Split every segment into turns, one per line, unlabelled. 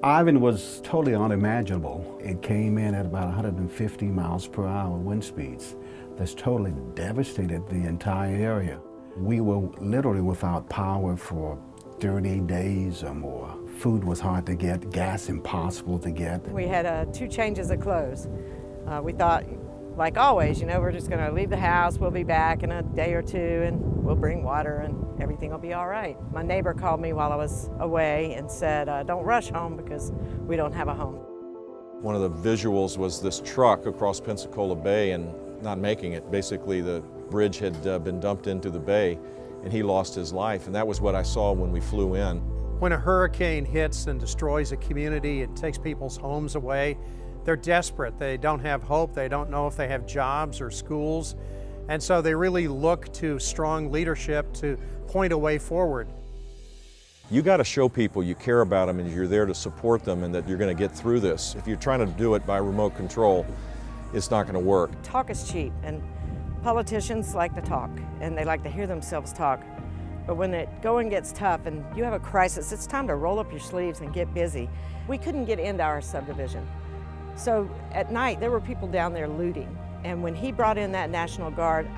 Ivan was totally unimaginable. It came in at about 150 miles per hour wind speeds. That's totally devastated the entire area. We were literally without power for 30 days or more. Food was hard to get, gas impossible to get.
We had 2 changes of clothes. We thought, like always, you know, we're just gonna leave the house, we'll be back in a day or 2 and we'll bring water and everything will be all right. My neighbor called me while I was away and said, don't rush home because we don't have a home.
One of the visuals was this truck across Pensacola Bay and not making it. Basically, the bridge had been dumped into the bay and he lost his life, and that was what I saw when we flew in.
When a hurricane hits and destroys a community, it takes people's homes away. They're desperate. They don't have hope. They don't know if they have jobs or schools. And so they really look to strong leadership to point a way forward.
You got to show people you care about them and you're there to support them and that you're going to get through this. If you're trying to do it by remote control, it's not going to work.
Talk is cheap, and politicians like to talk, and they like to hear themselves talk. But when it going gets tough and you have a crisis, it's time to roll up your sleeves and get busy. We couldn't get into our subdivision. So at night, there were people down there looting. And when he brought in that National Guard,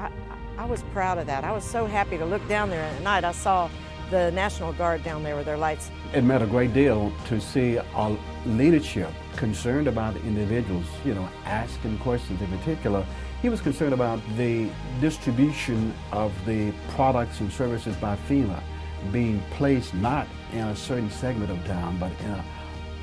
I was proud of that. I was so happy to look down there, and at night I saw the National Guard down there with their lights.
It meant a great deal to see our leadership concerned about the individuals, you know, asking questions in particular. He was concerned about the distribution of the products and services by FEMA being placed not in a certain segment of town, but in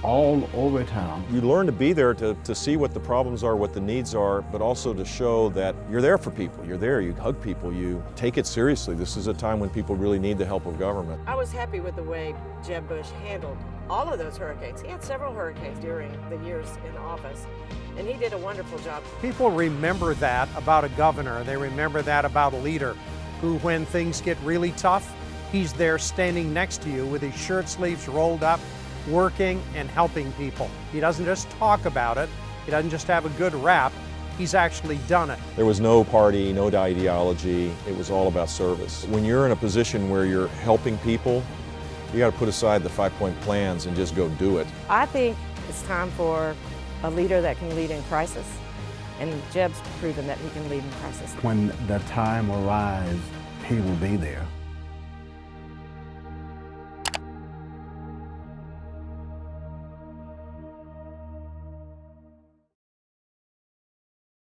all over town.
You learn to be there to see what the problems are, what the needs are, but also to show that you're there for people. You're there, you hug people, you take it seriously. This is a time when people really need the help of government.
I was happy with the way Jeb Bush handled all of those hurricanes. He had several hurricanes during the years in office, and he did a wonderful job.
People remember that about a governor. They remember that about a leader who, when things get really tough, he's there standing next to you with his shirt sleeves rolled up, working and helping people. He doesn't just talk about it. He doesn't just have a good rap. He's actually done it.
There was no party, no ideology. It was all about service. When you're in a position where you're helping people, you got to put aside the 5-point plans and just go do it.
I think it's time for a leader that can lead in crisis, and Jeb's proven that he can lead in crisis.
When the time arrives, he will be there.